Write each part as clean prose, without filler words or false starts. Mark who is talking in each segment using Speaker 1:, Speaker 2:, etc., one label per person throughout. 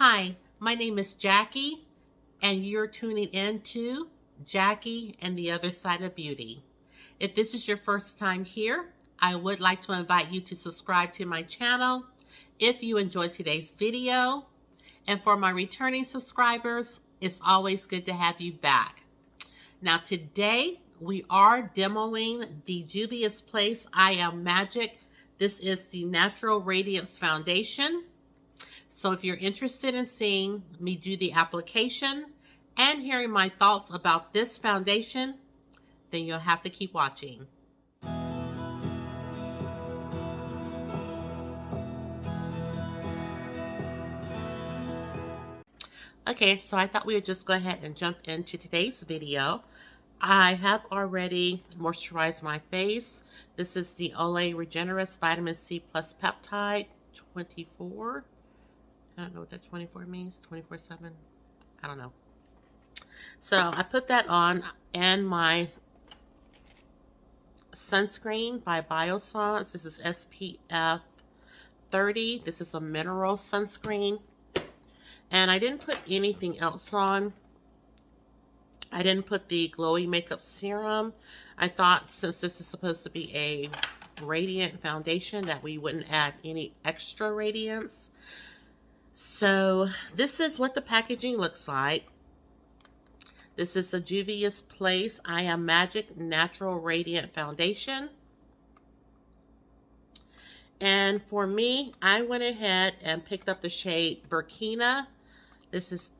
Speaker 1: Hi, my name is Jackie, and you're tuning in to Jackie and the Other Side of Beauty. If this is your first time here, I would like to invite you to subscribe to my channel if you enjoyed today's video. And for my returning subscribers, it's always good to have you back. Now today, we are demoing the Juvia's Place I Am Magic. This is the Natural Radiance Foundation. So if you're interested in seeing me do the application and hearing my thoughts about this foundation, then you'll have to keep watching. Okay, so I thought we would just go ahead and jump into today's video. I have already moisturized my face. This is the Olay Regenerous Vitamin C Plus Peptide 24. I don't know what that 24 means. 24/7. I don't know. So I put that on, and my sunscreen by Biossance. This is SPF 30. This is a mineral sunscreen. And I didn't put anything else on. I didn't put the glowy makeup serum. I thought since this is supposed to be a radiant foundation that we wouldn't add any extra radiance. So this is what the packaging looks like. This is the Juvia's Place I Am Magic Natural Radiant Foundation. And for me, I went ahead and picked up the shade Burkina. This is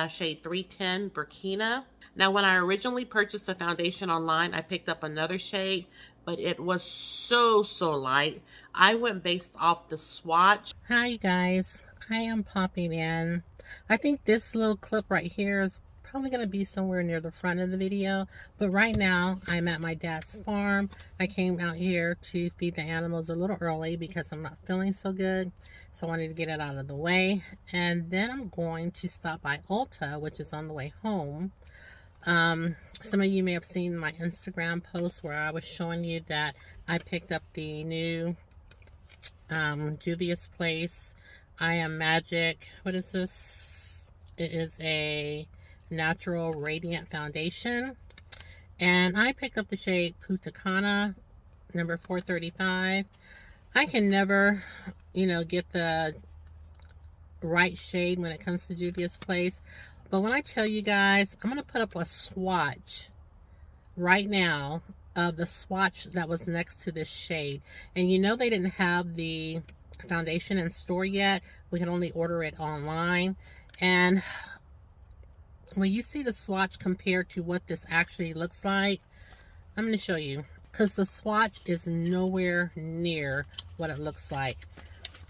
Speaker 1: shade 310 Burkina. Now, when I originally purchased the foundation online, I picked up another shade, but it was so light. I went based off the swatch. Hi, you guys. I am popping in. I think this little clip right here is probably going to be somewhere near the front of the video, but right now I'm at my dad's farm. I came out here to feed the animals a little early because I'm not feeling so good, so I wanted to get it out of the way. And then I'm going to stop by Ulta, which is on the way home. Some of you may have seen my Instagram post where I was showing you that I picked up the new Juvia's Place I Am Magic. What is this? It is a natural radiant foundation, and I picked up the shade Putakana number 435. I can never get the right shade when it comes to Juvia's Place, but when I tell you guys, I'm going to put up a swatch right now of the swatch that was next to this shade. And they didn't have the foundation in store yet. We can only order it online. And when you see the swatch compared to what this actually looks like, I'm going to show you, because the swatch is nowhere near what it looks like,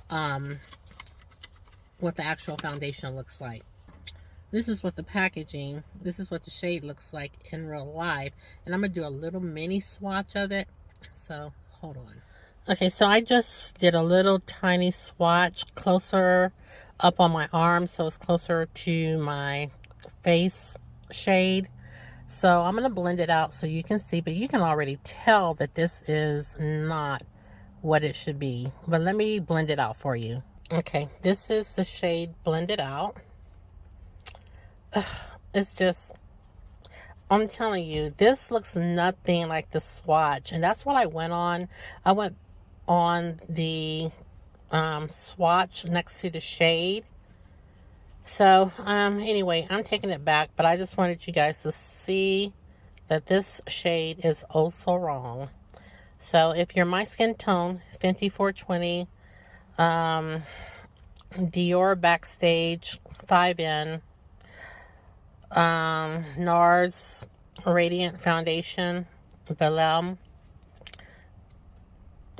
Speaker 1: what the actual foundation looks like. This is what the packaging, this is what the shade looks like in real life. And I'm going to do a little mini swatch of it. So, hold on. Okay, so I just did a little tiny swatch closer up on my arm, so it's closer to my face shade. So I'm going to blend it out so you can see, but you can already tell that this is not what it should be. But let me blend it out for you. Okay, this is the shade blended out. It's just, I'm telling you, this looks nothing like the swatch, and that's what I went on. I went on the swatch next to the shade. So anyway, I'm taking it back, but I just wanted you guys to see that this shade is oh so wrong. So if you're my skin tone, Fenty 420, Dior Backstage 5N, NARS Radiant Foundation, Belém,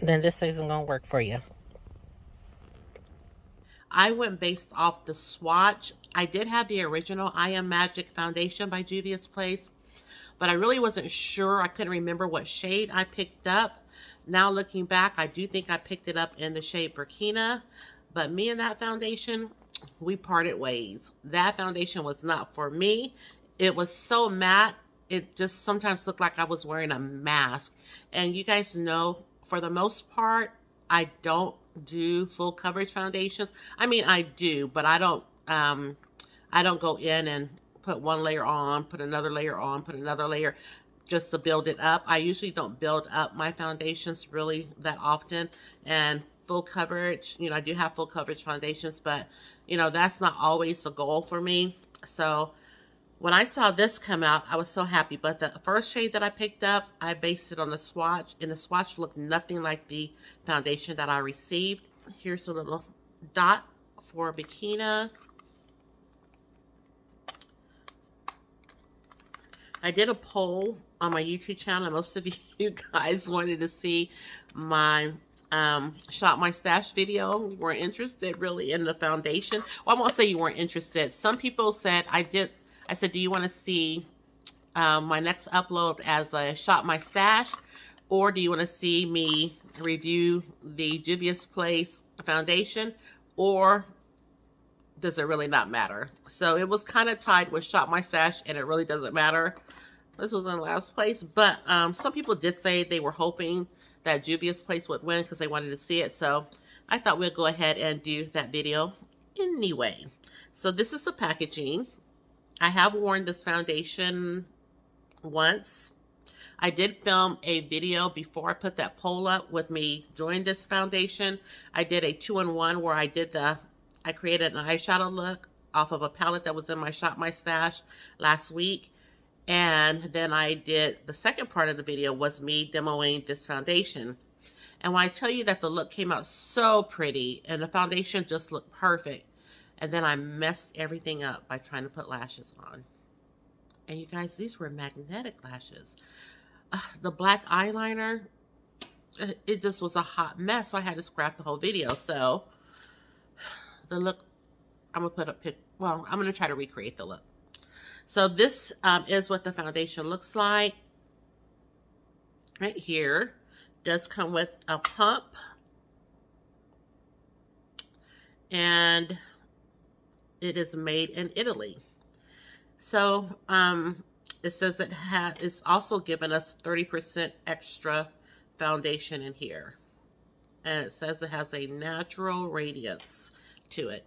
Speaker 1: then this isn't going to work for you. I went based off the swatch. I did have the original I Am Magic foundation by Juvia's Place, but I really wasn't sure. I couldn't remember what shade I picked up. Now looking back, I do think I picked it up in the shade Burkina, but me and that foundation, we parted ways. That foundation was not for me. It was so matte, it just sometimes looked like I was wearing a mask. And you guys know, for the most part, I don't do full coverage foundations. I mean, I do, but I don't I don't go in and put one layer on, put another layer on, put another layer just to build it up. I usually don't build up my foundations really that often. And full coverage, you know, I do have full coverage foundations, but you know, that's not always the goal for me. So when I saw this come out, I was so happy. But the first shade that I picked up, I based it on the swatch, and the swatch looked nothing like the foundation that I received. Here's a little dot for Bikini. I did a poll on my YouTube channel. Most of you guys wanted to see my Shop My Stash video. You weren't interested really in the foundation. Well, I won't say you weren't interested. Some people said I said, do you want to see my next upload as a Shop My Stash? Or do you want to see me review the Juvia's Place foundation? Or does it really not matter? So it was kind of tied with Shop My Stash, and it really doesn't matter. This was in last place. But some people did say they were hoping that Juvia's Place would win because they wanted to see it. So I thought we'd go ahead and do that video anyway. So this is the packaging. I have worn this foundation once. I did film a video before I put that poll up with me doing this foundation. I did a 2-in-1 where I created an eyeshadow look off of a palette that was in my Shop My Stash last week. And then I did the second part of the video was me demoing this foundation. And when I tell you that the look came out so pretty and the foundation just looked perfect, and then I messed everything up by trying to put lashes on. And you guys, these were magnetic lashes. The black eyeliner, it just was a hot mess. So I had to scrap the whole video. So the look, I'm going to put a pic. Well, I'm going to try to recreate the look. So this is what the foundation looks like. Right here. Does come with a pump. And it is made in Italy. So it says it's also given us 30% extra foundation in here. And it says it has a natural radiance to it.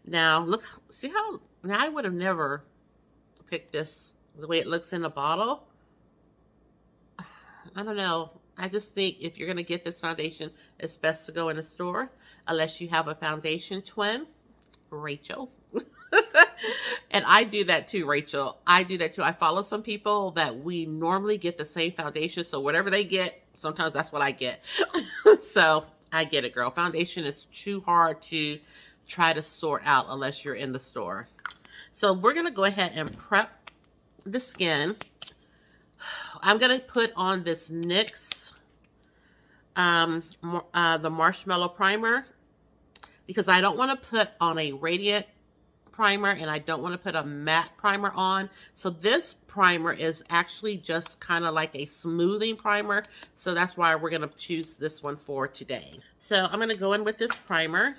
Speaker 1: Now, look, see how, now I would have never picked this the way it looks in the bottle. I don't know. I just think if you're going to get this foundation, it's best to go in a store unless you have a foundation twin, Rachel. And I do that too, Rachel. I do that too. I follow some people that we normally get the same foundation. So whatever they get, sometimes that's what I get. So I get it, girl. Foundation is too hard to try to sort out unless you're in the store. So we're going to go ahead and prep the skin. I'm going to put on this NYX, the Marshmallow Primer, because I don't want to put on a radiant primer and I don't want to put a matte primer on. So this primer is actually just kind of like a smoothing primer. So that's why we're going to choose this one for today. So I'm going to go in with this primer.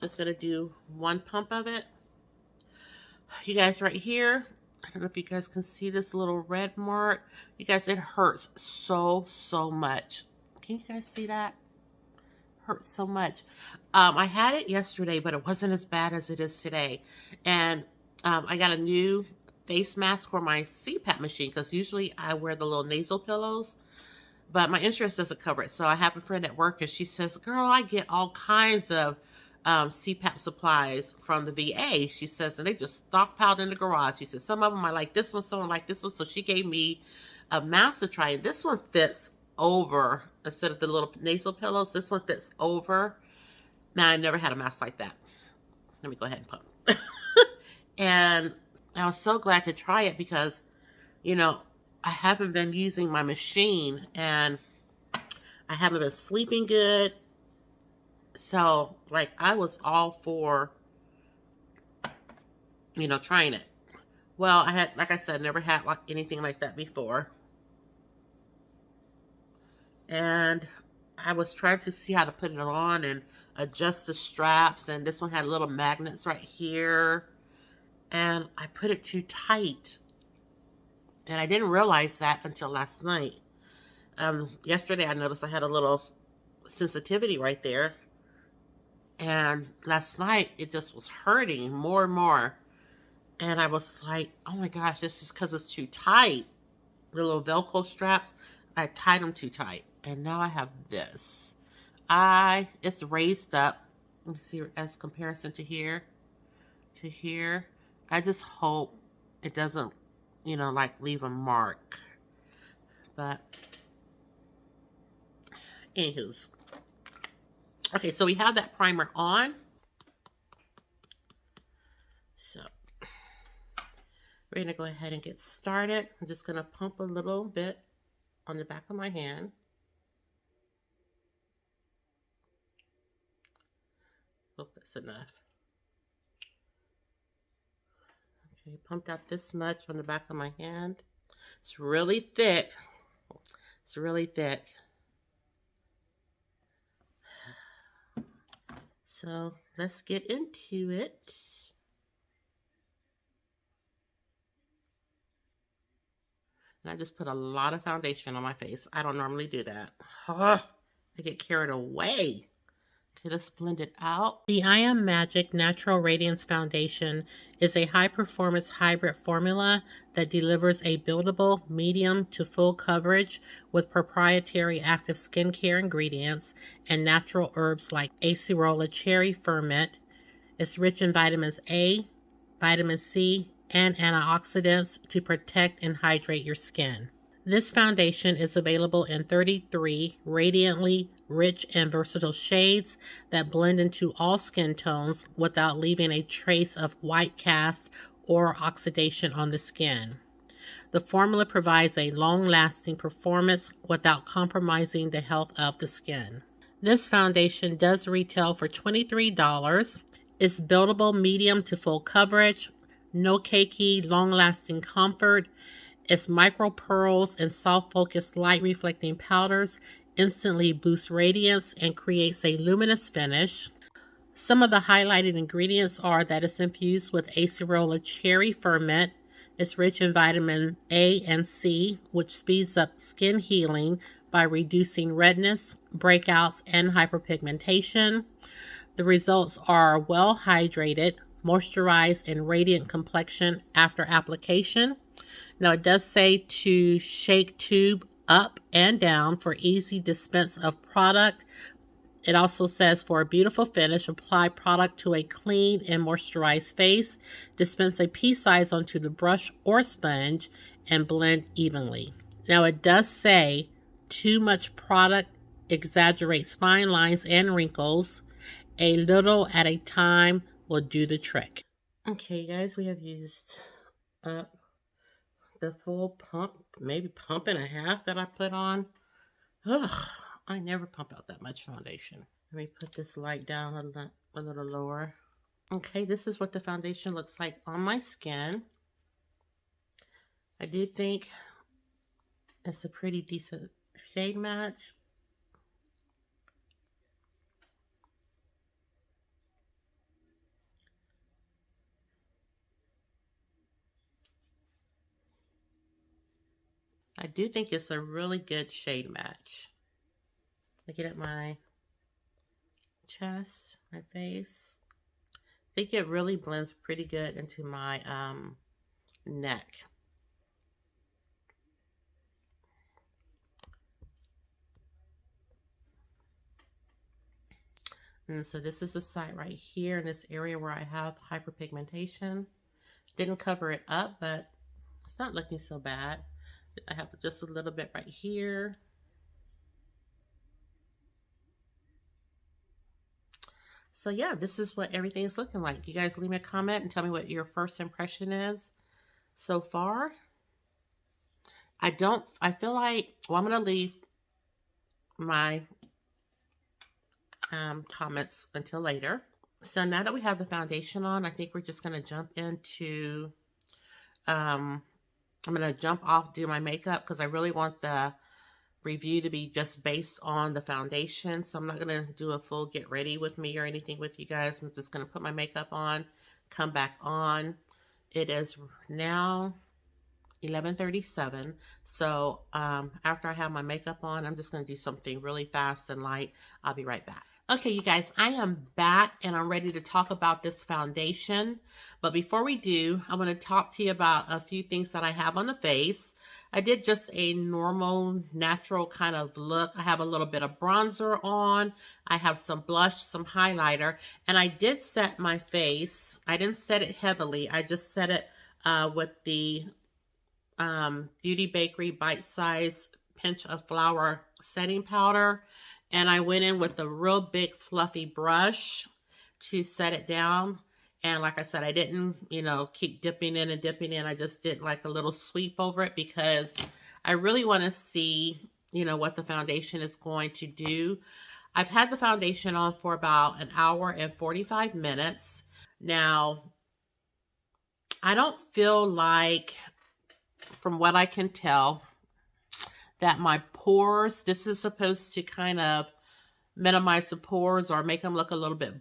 Speaker 1: Just going to do one pump of it. You guys, right here, I don't know if you guys can see this little red mark. You guys, it hurts so much. Can you guys see that? Hurts so much. I had it yesterday, but it wasn't as bad as it is today. And I got a new face mask for my CPAP machine because usually I wear the little nasal pillows, but my insurance doesn't cover it. So I have a friend at work and she says, girl, I get all kinds of CPAP supplies from the VA. She says, and they just stockpiled in the garage. She said, some of them I like this one, some I like this one. So she gave me a mask to try. This one fits over, instead of the little nasal pillows, this one fits over. Now, I never had a mask like that. Let me go ahead and pump. And I was so glad to try it because, you know, I haven't been using my machine and I haven't been sleeping good. So, like, I was all for, you know, trying it. Well, I had, like I said, never had like anything like that before. And I was trying to see how to put it on and adjust the straps. And this one had little magnets right here. And I put it too tight. And I didn't realize that until last night. Yesterday I noticed I had a little sensitivity right there. And last night, it just was hurting more and more. And I was like, oh my gosh, this is because it's too tight. The little Velcro straps, I tied them too tight. And now I have this. It's raised up. Let me see as comparison to here. To here. I just hope it doesn't, like leave a mark. But, anywho's. Okay, so we have that primer on. So, we're going to go ahead and get started. I'm just going to pump a little bit on the back of my hand. Hope that's enough. Okay, pumped out this much on the back of my hand. It's really thick. It's really thick. So let's get into it. And I just put a lot of foundation on my face. I don't normally do that. I get carried away. Okay, let's blend it out. The I Am Magic Natural Radiance Foundation is a high-performance hybrid formula that delivers a buildable medium to full coverage with proprietary active skincare ingredients and natural herbs like acerola cherry ferment. It's rich in vitamins A, vitamin C, and antioxidants to protect and hydrate your skin. This foundation is available in 33 radiantly rich and versatile shades that blend into all skin tones without leaving a trace of white cast or oxidation on the skin. The formula provides a long-lasting performance without compromising the health of the skin. This foundation does retail for $23. It's buildable medium to full coverage, no cakey, long-lasting comfort. Its micro pearls and soft focused light reflecting powders instantly boost radiance and creates a luminous finish. Some of the highlighted ingredients are that it's infused with acerola cherry ferment. It's rich in vitamin A and C, which speeds up skin healing by reducing redness, breakouts, and hyperpigmentation. The results are well hydrated, moisturized, and radiant complexion after application. Now it does say to shake tube up and down for easy dispense of product. It also says for a beautiful finish, apply product to a clean and moisturized face. Dispense a pea size onto the brush or sponge and blend evenly. Now it does say too much product exaggerates fine lines and wrinkles. A little at a time will do the trick. Okay guys, we have used up the full pump, maybe pump and a half that I put on. Ugh, I never pump out that much foundation. Let me put this light down a little lower. Okay, this is what the foundation looks like on my skin. I do think it's a pretty decent shade match. I do think it's a really good shade match. Looking at my chest, my face, I think it really blends pretty good into my neck. And so this is the site right here in this area where I have hyperpigmentation. Didn't cover it up, but it's not looking so bad. I have just a little bit right here. So yeah, this is what everything is looking like. You guys leave me a comment and tell me what your first impression is so far. I feel like, well, I'm going to leave my comments until later. So now that we have the foundation on, I think we're just going to jump into, I'm going to jump off, do my makeup, because I really want the review to be just based on the foundation. So I'm not going to do a full get ready with me or anything with you guys. I'm just going to put my makeup on, come back on. It is now 11:37. So after I have my makeup on, I'm just going to do something really fast and light. I'll be right back. Okay, you guys, I am back and I'm ready to talk about this foundation. But before we do, I'm going to talk to you about a few things that I have on the face. I did just a normal, natural kind of look. I have a little bit of bronzer on. I have some blush, some highlighter, and I did set my face. I didn't set it heavily. I just set it with the Beauty Bakery Bite Size Pinch of Flour setting powder. And I went in with a real big fluffy brush to set it down. And like I said, I didn't, keep dipping in and dipping in. I just did like a little sweep over it because I really want to see, what the foundation is going to do. I've had the foundation on for about an hour and 45 minutes. Now, I don't feel like, from what I can tell, that my pores, this is supposed to kind of minimize the pores or make them look a little bit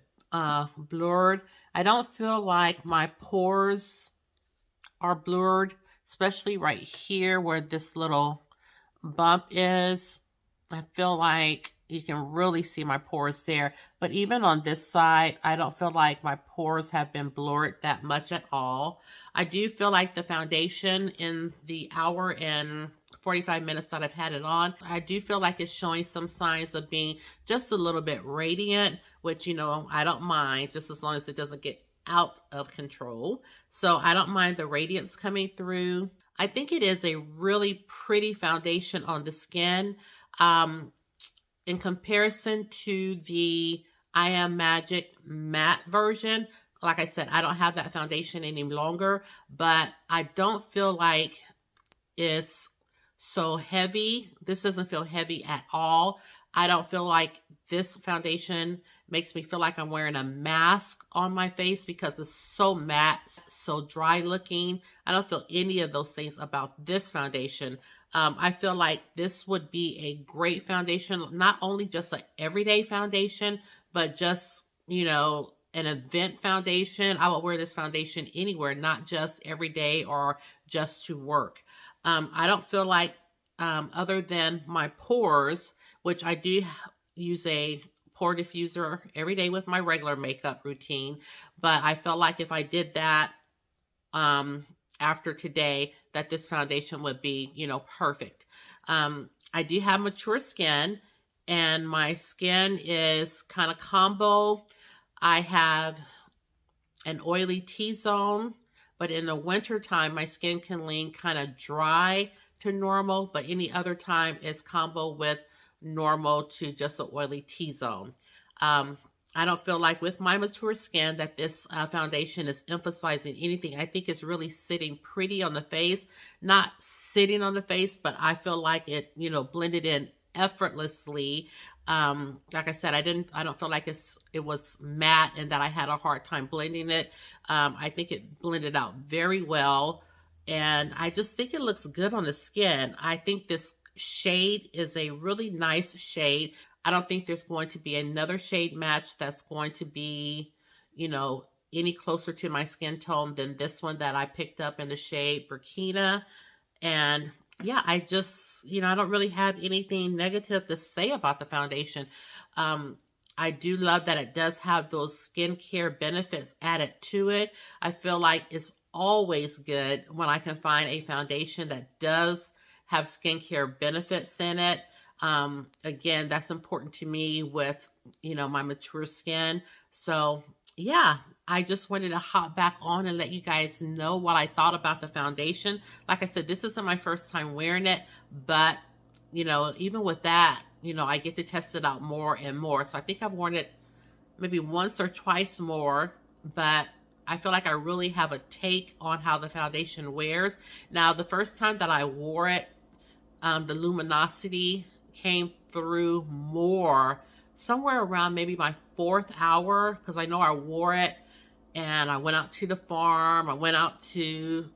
Speaker 1: blurred. I don't feel like my pores are blurred, especially right here where this little bump is. I feel like you can really see my pores there. But even on this side, I don't feel like my pores have been blurred that much at all. I do feel like the foundation in the hour and 45 minutes that I've had it on, I do feel like it's showing some signs of being just a little bit radiant, which, I don't mind, just as long as it doesn't get out of control. So I don't mind the radiance coming through. I think it is a really pretty foundation on the skin. In comparison to the I Am Magic matte version, like I said, I don't have that foundation any longer, but I don't feel like it's so heavy. This doesn't feel heavy at all. I don't feel like this foundation makes me feel like I'm wearing a mask on my face because it's so matte, so dry looking. I don't feel any of those things about this foundation. I feel like this would be a great foundation, not only just an everyday foundation, but just, an event foundation. I would wear this foundation anywhere, not just every day or just to work. I don't feel like, other than my pores, which I do use a pore diffuser every day with my regular makeup routine, but I felt like if I did that after today, that this foundation would be, perfect. I do have mature skin, and my skin is kind of combo. I have an oily T-zone, but in the winter time, my skin can lean kind of dry to normal, but any other time is combo with normal to just an oily T-zone. I don't feel like with my mature skin that this foundation is emphasizing anything. I think it's really sitting pretty on the face, not sitting on the face, but I feel like it, blended in effortlessly. Like I said, I don't feel like it was matte and that I had a hard time blending it. I think it blended out very well, and I just think it looks good on the skin. I think this shade is a really nice shade. I don't think there's going to be another shade match that's going to be, any closer to my skin tone than this one that I picked up in the shade Burkina. And yeah, I just, I don't really have anything negative to say about the foundation. I do love that it does have those skincare benefits added to it. I feel like it's always good when I can find a foundation that does have skincare benefits in it. Again, that's important to me with, my mature skin. So yeah, I just wanted to hop back on and let you guys know what I thought about the foundation. Like I said, this isn't my first time wearing it, but, even with that, I get to test it out more and more. So I think I've worn it maybe once or twice more, but I feel like I really have a take on how the foundation wears. Now, the first time that I wore it, the luminosity came through more somewhere around maybe my 4th hour, because I know I wore it and I went out to the farm. I went out to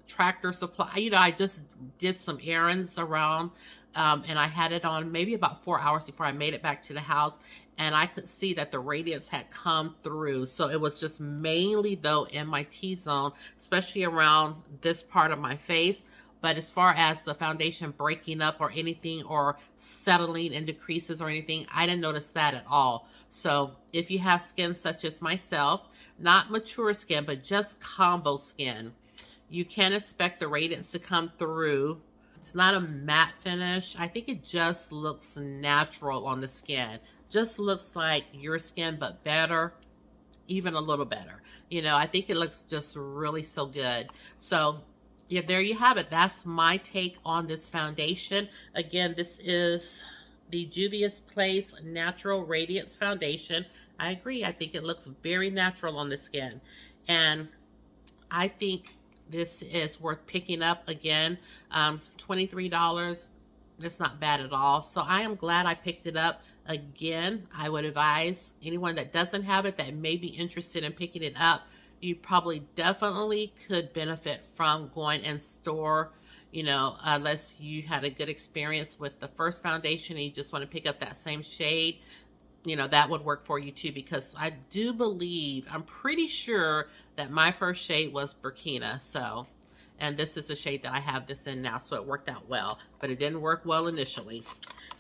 Speaker 1: Tractor Supply. I just did some errands around, and I had it on maybe about 4 hours before I made it back to the house, and I could see that the radiance had come through. So it was just mainly though in my T-zone, especially around this part of my face. But as far as the foundation breaking up or anything, or settling into creases or anything, I didn't notice that at all. So if you have skin such as myself, not mature skin, but just combo skin, you can expect the radiance to come through. It's not a matte finish. I think it just looks natural on the skin. Just looks like your skin, but better, even a little better. You know, I think it looks just really so good. So yeah, there you have it. That's my take on this foundation. Again, this is the Juvia's Place Natural Radiance Foundation. I agree. I think it looks very natural on the skin. And I think this is worth picking up. Again, $23. That's not bad at all. So I am glad I picked it up. Again, I would advise anyone that doesn't have it, that may be interested in picking it up, you probably definitely could benefit from going in store, you know, unless you had a good experience with the first foundation and you just want to pick up that same shade. You know, that would work for you too, because I do believe, I'm pretty sure that my first shade was Burkina. So, and this is a shade that I have this in now, so it worked out well, but it didn't work well initially.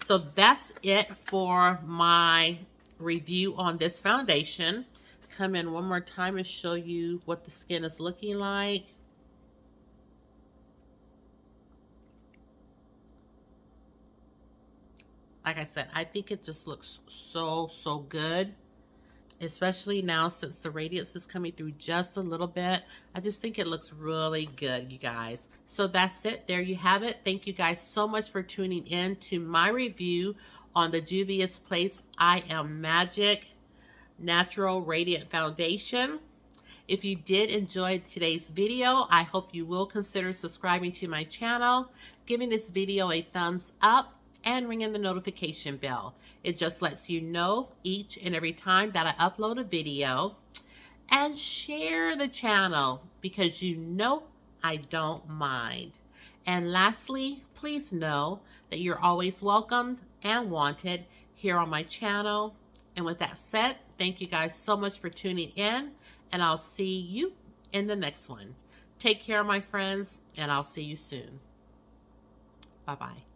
Speaker 1: So that's it for my review on this foundation. Come in one more time and show you what the skin is looking like. Like I said, I think it just looks so good, especially now since the radiance is coming through just a little bit. I just think it looks really good, you guys. So that's it. There you have it. Thank you guys so much for tuning in to my review on the Juvia's Place I Am Magic Natural Radiant Foundation. If you did enjoy today's video, I hope you will consider subscribing to my channel, giving this video a thumbs up, and ringing the notification bell. It just lets you know each and every time that I upload a video. And share the channel, because you know I don't mind. And lastly, please know that you're always welcomed and wanted here on my channel. And with that said, thank you guys so much for tuning in, and I'll see you in the next one. Take care, my friends, and I'll see you soon. Bye-bye.